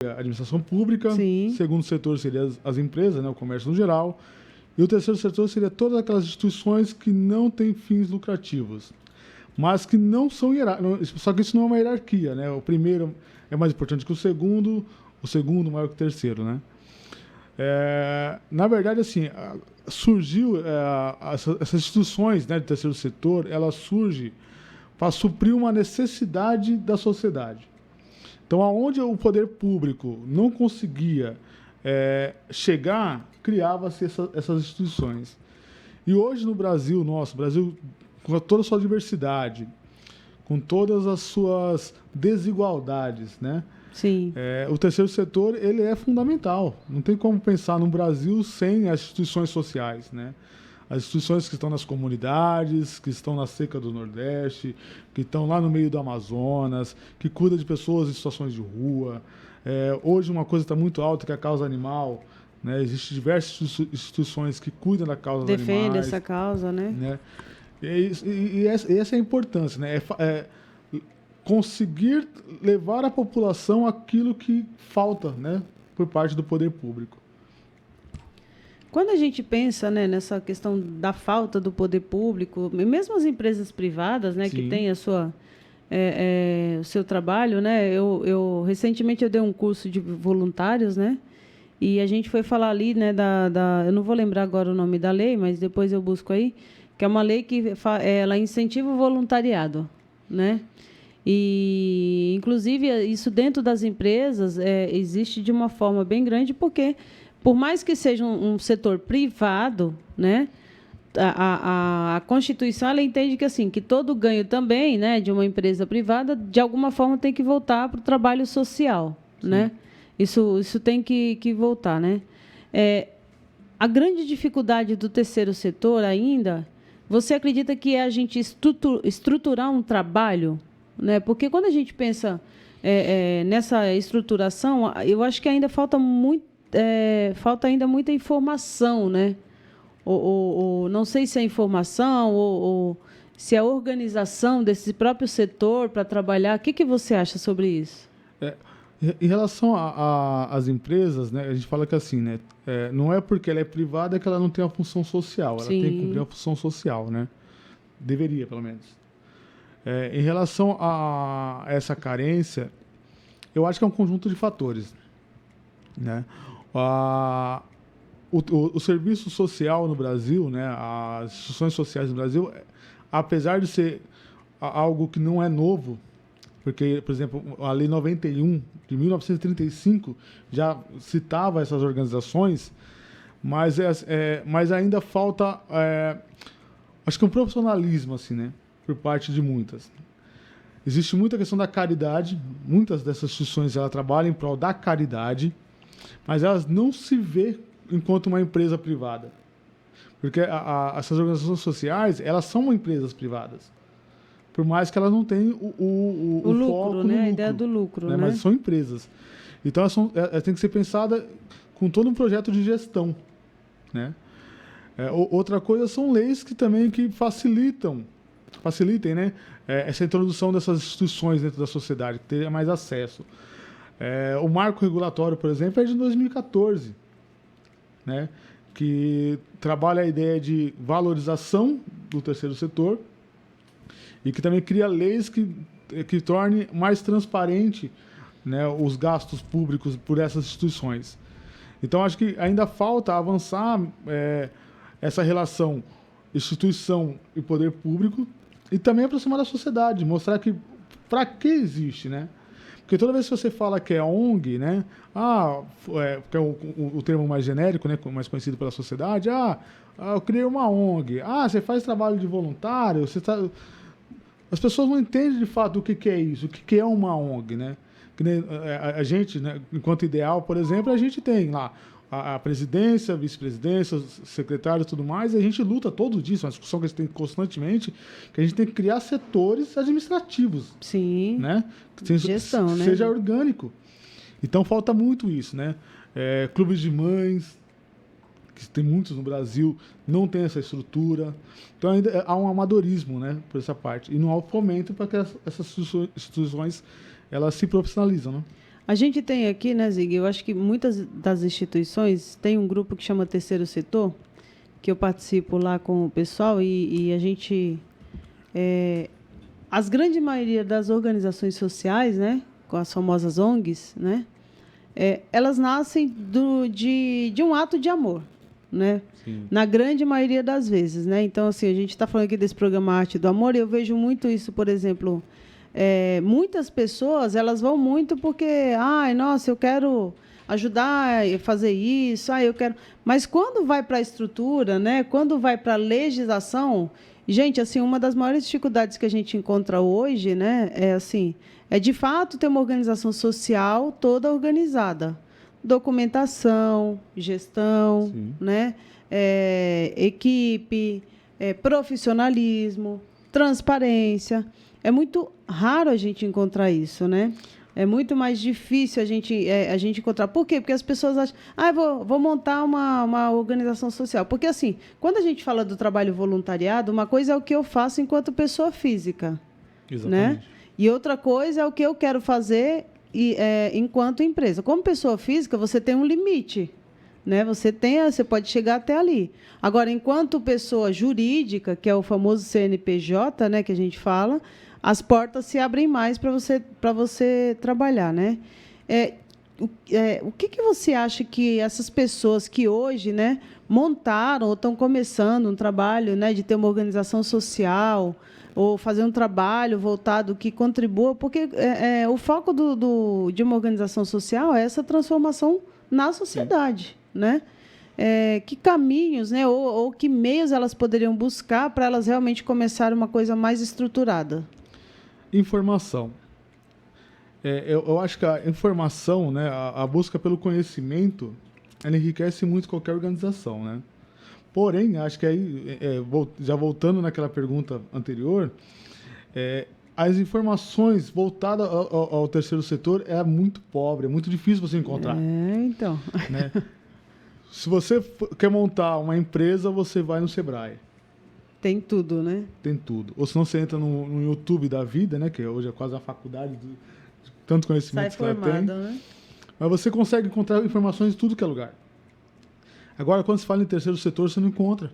a administração pública, Sim. segundo setor seria as empresas, né, o comércio no geral, e o terceiro setor seria todas aquelas instituições que não têm fins lucrativos, mas que não são hierárquicos, só que isso não é uma hierarquia, né? O primeiro é mais importante que o segundo maior que o terceiro, né? Na verdade, assim, surgiu essas instituições, né, de terceiro setor, ela surge para suprir uma necessidade da sociedade. Então, aonde o poder público não conseguia chegar, criava-se essas instituições. E hoje no Brasil, Brasil com toda a sua diversidade, com todas as suas desigualdades, né? Sim. O terceiro setor, ele é fundamental. Não tem como pensar no Brasil sem as instituições sociais, né? As instituições que estão nas comunidades, que estão na seca do Nordeste, que estão lá no meio do Amazonas, que cuidam de pessoas em situações de rua. Hoje uma coisa está muito alta, que é a causa animal, né? Existem diversas instituições que cuidam da causa dos animais. Defende essa causa, né? E essa é a importância, né? Conseguir levar à população aquilo que falta, né, por parte do poder público. Quando a gente pensa, né, nessa questão da falta do poder público, mesmo as empresas privadas, né, que têm a sua, o seu trabalho, né, recentemente eu dei um curso de voluntários, né, e a gente foi falar ali, né, eu não vou lembrar agora o nome da lei, mas depois eu busco aí, que é uma lei que ela incentiva o voluntariado, né? E, inclusive, isso dentro das empresas existe de uma forma bem grande, porque, por mais que seja um setor privado, né, a Constituição ela entende que, assim, que todo ganho também, né, de uma empresa privada, de alguma forma, tem que voltar para o trabalho social. Né? Isso tem que voltar. Né? A grande dificuldade do terceiro setor ainda, você acredita que é a gente estruturar um trabalho? Né? Porque quando a gente pensa nessa estruturação, eu acho que ainda falta ainda muita informação, né? Ou não sei se é informação ou se é a organização desse próprio setor para trabalhar. O que você acha sobre isso? Em relação às empresas, né, a gente fala que assim, né, não é porque ela é privada que ela não tem a função social, ela tem que cumprir a função social, né? Deveria, pelo menos. Em relação a essa carência, eu acho que é um conjunto de fatores, né? O serviço social no Brasil, né, as instituições sociais no Brasil, apesar de ser algo que não é novo, porque, por exemplo, a Lei 91, de 1935, já citava essas organizações, mas ainda falta, acho que um profissionalismo, assim, né? Por parte de muitas. Existe muita questão da caridade, muitas dessas instituições ela trabalham em prol da caridade, mas elas não se vê enquanto uma empresa privada. Porque essas organizações sociais, elas são empresas privadas. Por mais que elas não tenham o lucro, foco no né? lucro. A ideia do lucro, né? Mas são empresas. Então, elas têm que ser pensadas com todo um projeto de gestão, né? Outra coisa são leis que também facilitem, né, essa introdução dessas instituições dentro da sociedade, que tenha mais acesso. O marco regulatório, por exemplo, é de 2014, né, que trabalha a ideia de valorização do terceiro setor e que também cria leis que tornem mais transparente, né, os gastos públicos por essas instituições. Então, acho que ainda falta avançar essa relação instituição e poder público e também aproximar da sociedade, mostrar que para que existe, né? Porque toda vez que você fala que é ONG, né? Que é o termo mais genérico, né? Mais conhecido pela sociedade. Eu criei uma ONG. Você faz trabalho de voluntário. As pessoas não entendem de fato o que é isso, o que é uma ONG, né? Que nem a gente, né, enquanto ideal, por exemplo, a gente tem lá a presidência, a vice-presidência, os secretários e tudo mais, e a gente luta todo dia, é uma discussão que a gente tem constantemente, que a gente tem que criar setores administrativos. Sim. Né? Gestão, né? Seja orgânico. Então falta muito isso, né? Clubes de mães, que tem muitos no Brasil, não tem essa estrutura. Então ainda há um amadorismo, né, por essa parte. E não há o fomento para que essas instituições elas se profissionalizam, né? A gente tem aqui, né, Zig, eu acho que muitas das instituições têm um grupo que chama Terceiro Setor, que eu participo lá com o pessoal e a gente... as grande maioria das organizações sociais, né, com as famosas ONGs, né, elas nascem de um ato de amor, né? Sim. Na grande maioria das vezes, né? Então, assim, a gente está falando aqui desse programa Arte do Amor e eu vejo muito isso, por exemplo, muitas pessoas, elas vão muito porque, nossa, eu quero ajudar a fazer isso, eu quero... Mas quando vai para a estrutura, né? Quando vai para a legislação, gente, assim, uma das maiores dificuldades que a gente encontra hoje, né, é de fato ter uma organização social toda organizada. Documentação, gestão, sim, né, equipe, profissionalismo, transparência. É muito raro a gente encontrar isso, né? É muito mais difícil a gente encontrar. Por quê? Porque as pessoas acham, vou montar uma organização social. Porque, assim, quando a gente fala do trabalho voluntariado, uma coisa é o que eu faço enquanto pessoa física. Exatamente. Né? E outra coisa é o que eu quero fazer enquanto empresa. Como pessoa física, você tem um limite. Né? Você pode chegar até ali. Agora, enquanto pessoa jurídica, que é o famoso CNPJ, né, que a gente fala, as portas se abrem mais para você trabalhar, né? O que você acha que essas pessoas que hoje, né, montaram ou estão começando um trabalho, né, de ter uma organização social ou fazer um trabalho voltado que contribua, porque o foco de uma organização social é essa transformação na sociedade, né? Que caminhos, né, ou que meios elas poderiam buscar para elas realmente começarem uma coisa mais estruturada? Informação. Eu acho que a informação, né, a busca pelo conhecimento, ela enriquece muito qualquer organização, né? Porém, acho que aí, já voltando naquela pergunta anterior, as informações voltadas ao terceiro setor é muito pobre, é muito difícil você encontrar. Então. Né? Se você quer montar uma empresa, você vai no Sebrae. Tem tudo, né? Tem tudo. Ou se não, você entra no YouTube da vida, né? Que hoje é quase a faculdade de tanto conhecimento que ela tem. Né? Mas você consegue encontrar informações em tudo que é lugar. Agora, quando se fala em terceiro setor, você não encontra.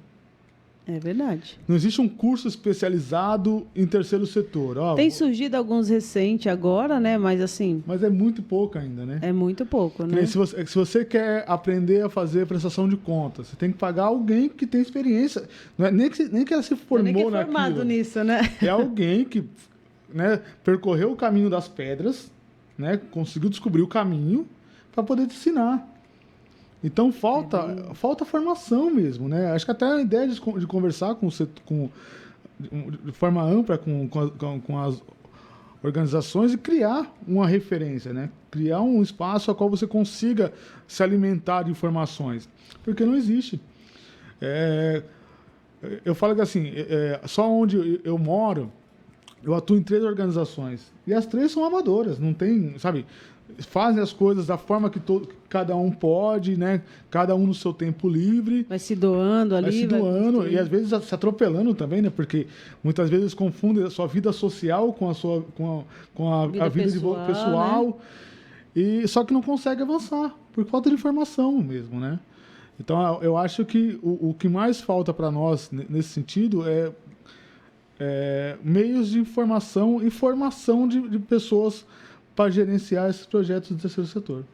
É verdade. Não existe um curso especializado em terceiro setor. Tem surgido alguns recentes agora, né? Mas assim... Mas é muito pouco ainda, né? É muito pouco, né? Se você quer aprender a fazer prestação de contas, você tem que pagar alguém que tem experiência. Não é nem que ela se formou naquilo. Nem que é formado nisso, né? É alguém que, né, percorreu o caminho das pedras, né? Conseguiu descobrir o caminho para poder te ensinar. Então, falta formação mesmo, né? Acho que até a ideia de conversar de forma ampla com as organizações e criar uma referência, né? Criar um espaço ao qual você consiga se alimentar de informações. Porque não existe. Eu falo que, assim, só onde eu moro, eu atuo em 3 organizações. E as 3 são amadoras, não tem, sabe... Fazem as coisas da forma que cada um pode, né? Cada um no seu tempo livre. Vai se doando ali. Vai se doando e às vezes se atropelando também, né? Porque muitas vezes confundem a sua vida social com a vida pessoal. Né? E só que não consegue avançar por falta de informação mesmo, né? Então eu acho que o que mais falta para nós nesse sentido é meios de informação e formação de pessoas para gerenciar esses projetos do terceiro setor.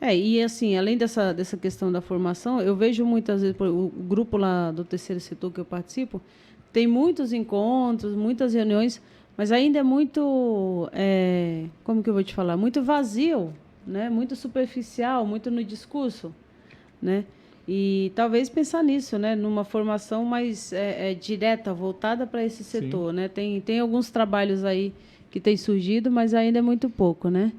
E assim, além dessa questão da formação, eu vejo muitas vezes, o grupo lá do terceiro setor que eu participo, tem muitos encontros, muitas reuniões, mas ainda é muito, como que eu vou te falar, muito vazio, né? Muito superficial, muito no discurso, né? E talvez pensar nisso, né? Numa formação mais direta, voltada para esse setor, né? Tem alguns trabalhos aí que tem surgido, mas ainda é muito pouco, né?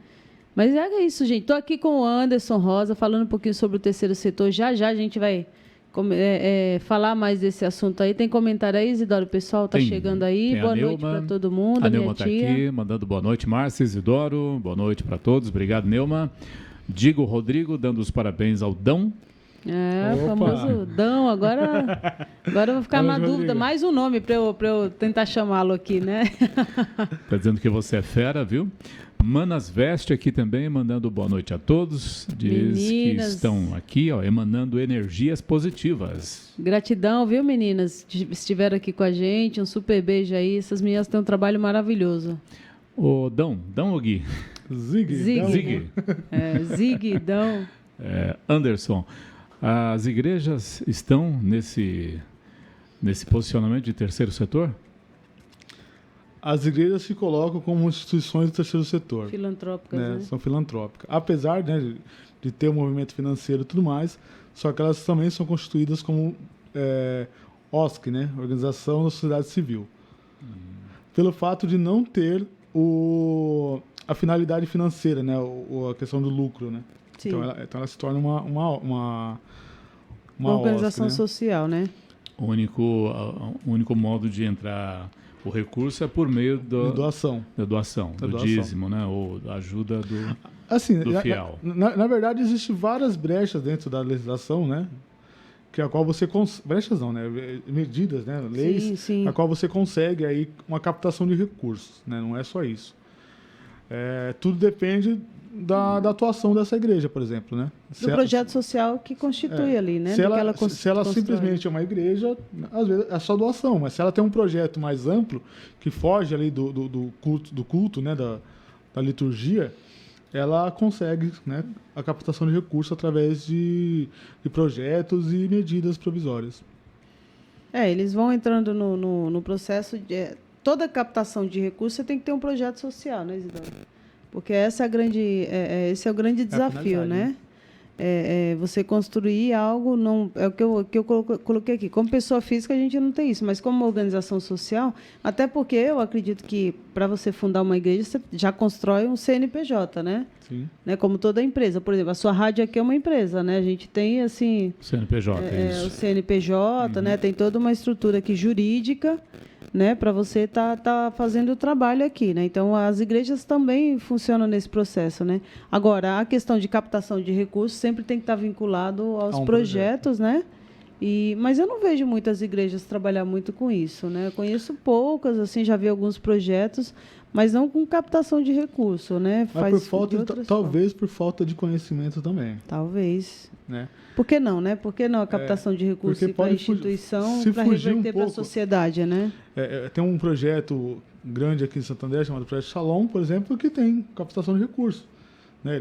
Mas é isso, gente. Estou aqui com o Anderson Rosa, falando um pouquinho sobre o terceiro setor. Já a gente vai falar mais desse assunto aí. Tem comentário aí, Isidoro? O pessoal está chegando aí. Boa noite para todo mundo. A Neuma está aqui, mandando boa noite, Márcia, Isidoro. Boa noite para todos. Obrigado, Neuma. Digo Rodrigo, dando os parabéns ao Dão O famoso Dão. Agora eu vou ficar na dúvida. Mais um nome para eu tentar chamá-lo aqui, né? Tá dizendo que você é fera, viu? Manas Veste aqui também, mandando boa noite a todos. Diz meninas, que estão aqui, emanando energias positivas. Gratidão, viu, meninas? Estiveram aqui com a gente. Um super beijo aí. Essas meninas têm um trabalho maravilhoso. Ô, Dão ou Gui? Zig. Zig, Dão. Anderson, as igrejas estão nesse posicionamento de terceiro setor? As igrejas se colocam como instituições do terceiro setor. Filantrópicas, né? São filantrópicas. Apesar, né, de ter um movimento financeiro e tudo mais, só que elas também são constituídas como OSC, né? Organização da Sociedade Civil. Pelo fato de não ter a finalidade financeira, né? A questão do lucro, né? Então ela se torna uma organização OSC, né? social, né? O único modo de entrar o recurso é por meio da doação, do dízimo, né? Ou da ajuda do fiel. Na verdade, existem várias brechas dentro da legislação, né? Que a qual você brechas não, né? Medidas, né? Leis, sim. a qual você consegue aí uma captação de recursos, né? Não é só isso. Tudo depende da atuação dessa igreja, por exemplo, né? Do projeto social que constitui ali, né? Se ela simplesmente é uma igreja, às vezes é só doação, mas se ela tem um projeto mais amplo, que foge ali do culto, né? Da liturgia, ela consegue, né, a captação de recursos através de projetos e medidas provisórias. Eles vão entrando no processo de... Toda captação de recursos você tem que ter um projeto social, né, Isidoro? Porque esse é o grande desafio, né? Você construir algo, não, é o que eu coloquei aqui. Como pessoa física, a gente não tem isso, mas como organização social, até porque eu acredito que para você fundar uma igreja, você já constrói um CNPJ, né? Sim. Né? Como toda empresa. Por exemplo, a sua rádio aqui é uma empresa, né? A gente tem, assim... CNPJ, isso. O CNPJ, né? Tem toda uma estrutura aqui jurídica, né, para você tá fazendo o trabalho aqui, né? Então as igrejas também funcionam nesse processo, né? Agora a questão de captação de recursos sempre tem que estar vinculado aos projetos, né? Mas eu não vejo muitas igrejas trabalhar muito com isso, né? Eu conheço poucas, assim, já vi alguns projetos, mas não com captação de recurso, né? Talvez por falta de conhecimento também. Talvez. Né? Por que não, né? Por que não a captação de recursos para a instituição, para reverter para a sociedade, né? Tem um projeto grande aqui em Santander, chamado Projeto Shalom, por exemplo, que tem captação de recursos. Né?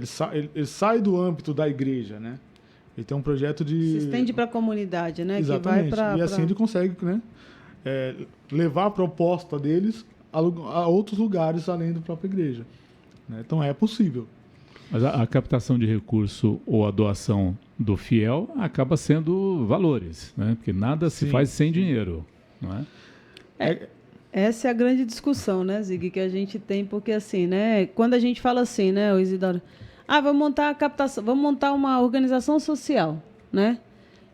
Ele sai do âmbito da igreja, né? Ele tem um projeto de... Se estende para a comunidade, né? Exatamente. Que vai assim ele consegue, né, levar a proposta deles a outros lugares além da própria igreja. Né? Então é possível. Mas a captação de recurso ou a doação do fiel acaba sendo valores, né? Porque nada se faz sem dinheiro, não é? Essa é a grande discussão, né, Zig, que a gente tem, porque assim, né, quando a gente fala assim, né, o Isidoro, vamos montar a captação, vamos montar uma organização social, né?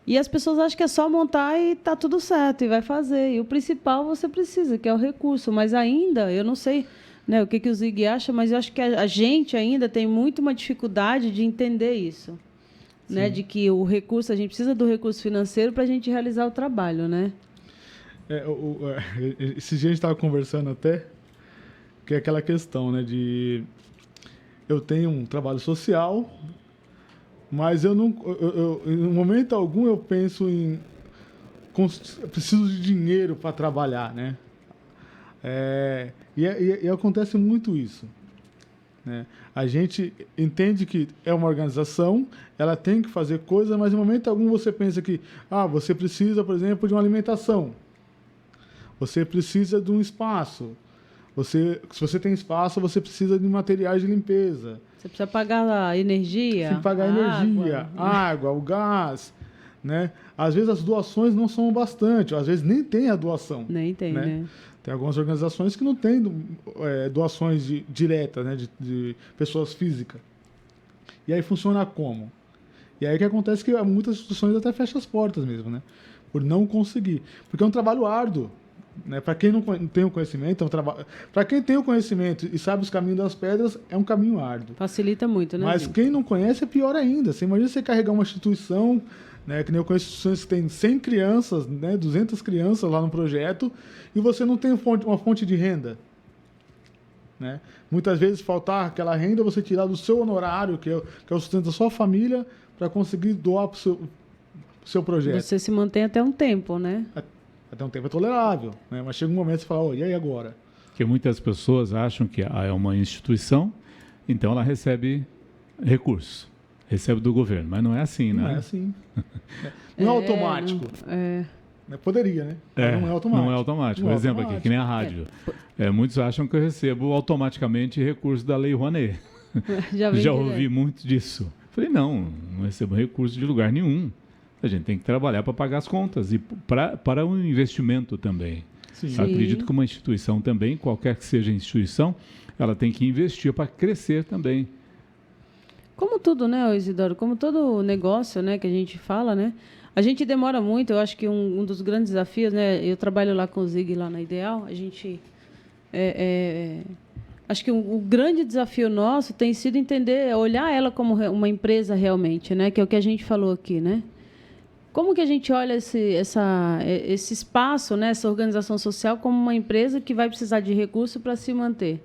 E as pessoas acham que é só montar e tá tudo certo, e vai fazer. E o principal você precisa, que é o recurso, mas ainda, eu não sei, né, o que o Zig acha, mas eu acho que a gente ainda tem muito uma dificuldade de entender isso, né, de que o recurso, a gente precisa do recurso financeiro para a gente realizar o trabalho, né? Esse dia a gente estava conversando até, que é aquela questão, né, de eu tenho um trabalho social, mas em momento algum eu penso em preciso de dinheiro para trabalhar, né? E acontece muito isso, né? A gente entende que é uma organização, ela tem que fazer coisas, mas em momento algum você pensa que você precisa, por exemplo, de uma alimentação, você precisa de um espaço, se você tem espaço, você precisa de materiais de limpeza. Você precisa pagar a energia. Tem que pagar a energia, água, o gás, né? Às vezes as doações não são bastante, às vezes nem tem a doação. Nem tem, né? Tem algumas organizações que não têm doações diretas, né, de pessoas físicas. E aí funciona como? E aí o que acontece é que muitas instituições até fecham as portas mesmo, né? Por não conseguir. Porque é um trabalho árduo. Né? Para quem não tem o conhecimento, para quem tem o conhecimento e sabe os caminhos das pedras, é um caminho árduo. Facilita muito, né? Mas quem não conhece é pior ainda. Você imagina você carregar uma instituição Né? Que nem eu conheço instituições que tem 100 crianças, né? 200 crianças lá no projeto, e você não tem uma fonte de renda. Né? Muitas vezes faltar aquela renda, você tirar do seu honorário, que é o sustento da sua família, para conseguir doar para o seu projeto. Você se mantém até um tempo, né? Até um tempo é tolerável, né? Mas chega um momento que você fala, oh, e aí agora? Porque muitas pessoas acham que é uma instituição, então ela recebe recursos, recebe do governo, mas não é assim, né? Não é assim. Não é automático. Poderia, né? Não é automático. Não é automático. Um exemplo aqui, que nem a rádio. Muitos acham que eu recebo automaticamente recurso da Lei Rouanet. Já ouvi muito disso. Falei, não recebo recurso de lugar nenhum. A gente tem que trabalhar para pagar as contas e para um investimento também. Sim. Acredito que uma instituição também, qualquer que seja a instituição, ela tem que investir para crescer também. Como tudo, né, Isidoro? Como todo negócio, né, que a gente fala, né? A gente demora muito, eu acho que um dos grandes desafios, né? Eu trabalho lá com o Zig, lá na Ideal, a gente... acho que o grande desafio nosso tem sido olhar ela como uma empresa realmente, né? Que é o que a gente falou aqui, né? Como que a gente olha esse espaço, né? Essa organização social como uma empresa que vai precisar de recurso para se manter?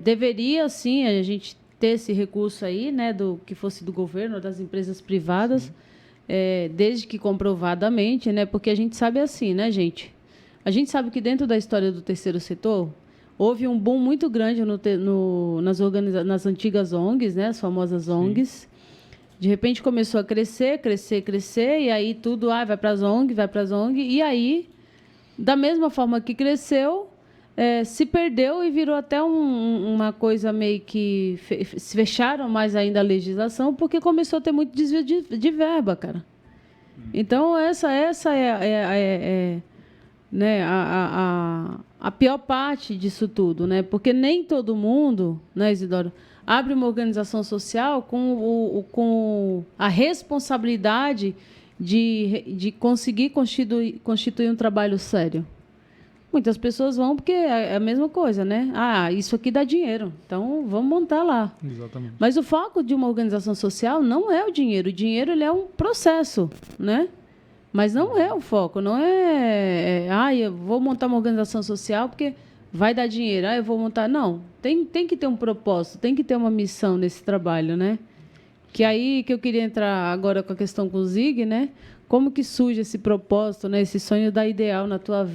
Deveria, sim, a gente ter esse recurso aí, né? Que fosse do governo ou das empresas privadas... Sim. Desde que comprovadamente, né? Porque a gente sabe assim, né, gente? A gente sabe que dentro da história do terceiro setor houve um boom muito grande nas antigas ONGs, né? As famosas ONGs. Sim. De repente começou a crescer, e aí tudo vai para as ONGs, e aí, da mesma forma que cresceu, se perdeu e virou até uma coisa meio que... Se fecharam mais ainda a legislação, porque começou a ter muito desvio de verba, cara. Então, essa né, a pior parte disso tudo, né? Porque nem todo mundo, né, Isidoro, abre uma organização social com a responsabilidade de conseguir constituir um trabalho sério. Muitas pessoas vão porque é a mesma coisa, né? Isso aqui dá dinheiro, então vamos montar lá. Exatamente. Mas o foco de uma organização social não é o dinheiro. O dinheiro ele é um processo, né? Mas não é o foco, não eu vou montar uma organização social porque vai dar dinheiro. Eu vou montar... Não, tem que ter um propósito, tem que ter uma missão nesse trabalho, né? Que aí que eu queria entrar agora com a questão com o Zig, né? Como que surge esse propósito, né? Esse sonho da Ideal na tua vida?